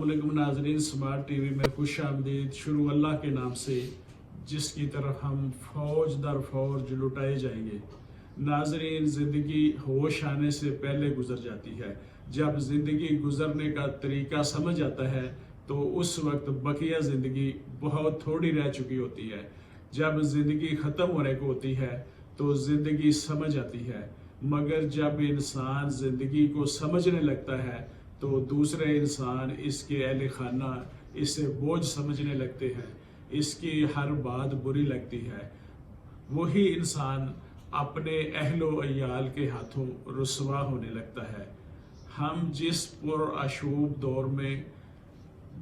अस्सलामुअलैकुम नाज़रीन, smart TV में खुश आमदीद। शुरू अल्लाह के नाम से जिसकी तरफ हम फौज दर फौज लुटाए जाएंगे। नाज़रीन, ज़िंदगी होश आने से पहले गुजर जाती है। जब ज़िंदगी गुजरने का तरीका समझ आता है तो उस वक्त बकिया ज़िंदगी बहुत थोड़ी रह चुकी होती है। जब ज़िंदगी ख़त्म होने को होती है तो ज़िंदगी समझ आती है, मगर जब इंसान ज़िंदगी को समझने लगता है तो दूसरे इंसान इसके अहले खाना इसे बोझ समझने लगते हैं, इसकी हर बात बुरी लगती है। वही इंसान अपने अहलो अयाल के हाथों रुसवा होने लगता है। हम जिस पुरअशूब दौर में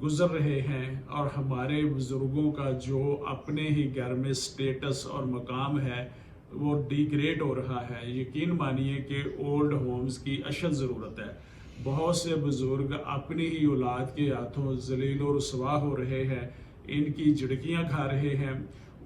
गुजर रहे हैं और हमारे बुजुर्गों का जो अपने ही घर में स्टेटस और मकाम है वो डिग्रेड हो रहा है, यकीन मानिए कि ओल्ड होम्स की अशद ज़रूरत है। बहुत से बुजुर्ग अपनी ही औलाद के हाथों जलील और रुसवा हो रहे हैं, इनकी झिड़कियाँ खा रहे हैं,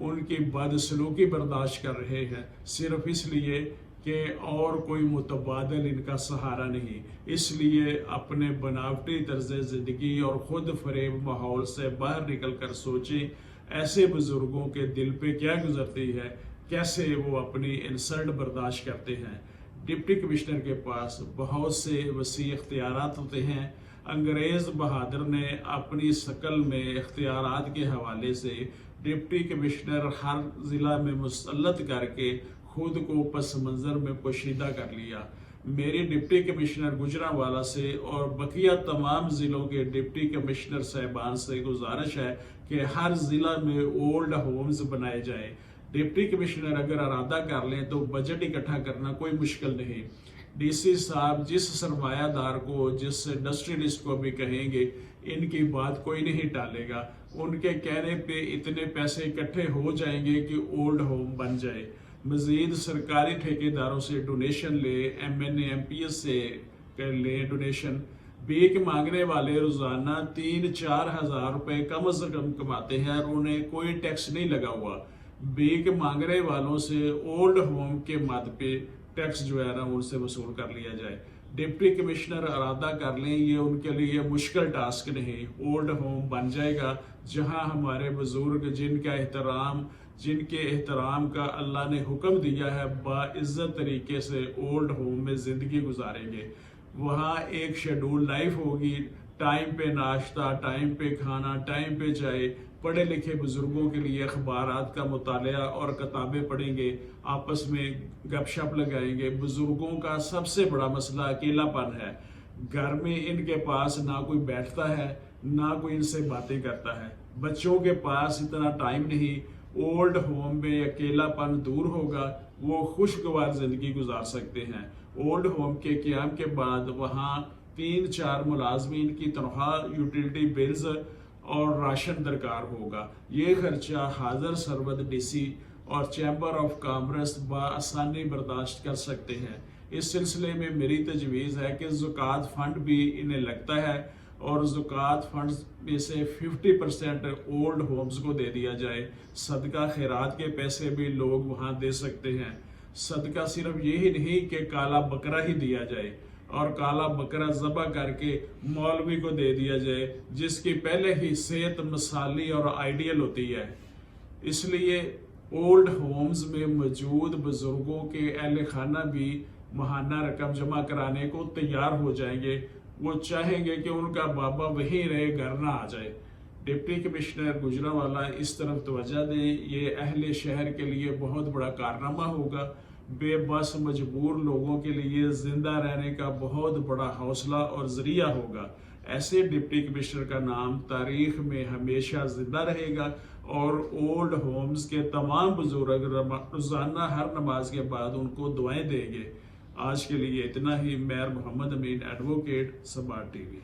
उनकी बदसलूकी बर्दाश्त कर रहे हैं, सिर्फ इसलिए कि और कोई मुतबादल इनका सहारा नहीं। इसलिए अपने बनावटी तर्ज ज़िंदगी और ख़ुद फरेब माहौल से बाहर निकल कर सोचें, ऐसे बुजुर्गों के दिल पे क्या गुजरती है, कैसे वो अपनी इंसल्ट बर्दाश्त करते हैं। डिप्टी कमिश्नर के पास बहुत से वसी इख्तियारात होते हैं। अंग्रेज़ बहादुर ने अपनी शकल में इख्तियारात के हवाले से डिप्टी कमिश्नर हर ज़िला में मुसल्लत करके खुद को पस मंज़र में पोशीदा कर लिया। मेरी डिप्टी कमिश्नर गुजरांवाला से और बकिया तमाम ज़िलों के डिप्टी कमिश्नर साहिबान से गुजारिश है कि हर ज़िला में ओल्ड होम्स बनाए जाएं। डिप्टी कमिश्नर अगर इरादा कर लें तो बजट इकट्ठा करना कोई मुश्किल नहीं। डीसी साहब जिस सरमायादार को, जिस इंडस्ट्रियलिस्ट को भी कहेंगे, इनकी बात कोई नहीं टालेगा। उनके कहने पे इतने पैसे इकट्ठे हो जाएंगे कि ओल्ड होम बन जाए। मजीद सरकारी ठेकेदारों से डोनेशन ले, MNA MPS से कर ले डोनेशन। भीख मांगने वाले रोजाना 3-4 हज़ार रुपए कम से कम कमाते हैं और उन्हें कोई टैक्स नहीं लगा हुआ। भीख मांगने वालों से ओल्ड होम के मद पे टैक्स जो है ना उनसे वसूल कर लिया जाए। डिप्टी कमिश्नर इरादा कर लें, ये उनके लिए मुश्किल टास्क नहीं। ओल्ड होम बन जाएगा जहां हमारे बुजुर्ग जिनके एहतराम का अल्लाह ने हुक्म दिया है बाइज्जत तरीके से ओल्ड होम में ज़िंदगी गुजारेंगे। वहाँ एक शेड्यूल लाइफ होगी, टाइम पे नाश्ता, टाइम पे खाना, टाइम पे चाय। पढ़े लिखे बुजुर्गों के लिए अखबारात का मुतालिया और किताबें पढ़ेंगे, आपस में गपशप लगाएंगे। बुजुर्गों का सबसे बड़ा मसला अकेलापन है। घर में इनके पास ना कोई बैठता है, ना कोई इनसे बातें करता है। बच्चों के पास इतना टाइम नहीं। ओल्ड होम में अकेलापन दूर होगा, वो खुशगवार जिंदगी गुजार सकते हैं। ओल्ड होम के क़याम के बाद वहाँ 3-4 मुलाजमीन की तनख्वाह, यूटिलिटी बिल्स और राशन दरकार होगा। ये खर्चा हाजिर सरबत डीसी और चैम्बर ऑफ कॉमर्स बआसानी बर्दाश्त कर सकते हैं। इस सिलसिले में मेरी तजवीज़ है कि ज़कात फंड भी इन्हें लगता है और ज़कात फंड में से 50% ओल्ड होम्स को दे दिया जाए। सदका खैरात के पैसे भी लोग वहाँ दे सकते हैं। सदका सिर्फ यही नहीं कि काला बकरा ही दिया जाए और काला बकरा ज़बह करके मौलवी को दे दिया जाए, जिसकी पहले ही सेहत मसाली और आइडियल होती है। इसलिए ओल्ड होम्स में मौजूद बुजुर्गों के अहले खाना भी माहाना रकम जमा कराने को तैयार हो जाएंगे। वो चाहेंगे कि उनका बाबा वहीं रहे, घर ना आ जाए। डिप्टी कमिश्नर गुजरांवाला इस तरफ तवज्जो दे, ये अहले शहर के लिए बहुत बड़ा कारनामा होगा। बेबस मजबूर लोगों के लिए जिंदा रहने का बहुत बड़ा हौसला और जरिया होगा। ऐसे डिप्टी कमिश्नर का नाम तारीख में हमेशा जिंदा रहेगा और ओल्ड होम्स के तमाम बुजुर्ग रोजाना हर नमाज के बाद उनको दुआएं देंगे। आज के लिए इतना ही। मैं मोहम्मद अमीन, एडवोकेट, स्मार्ट टीवी।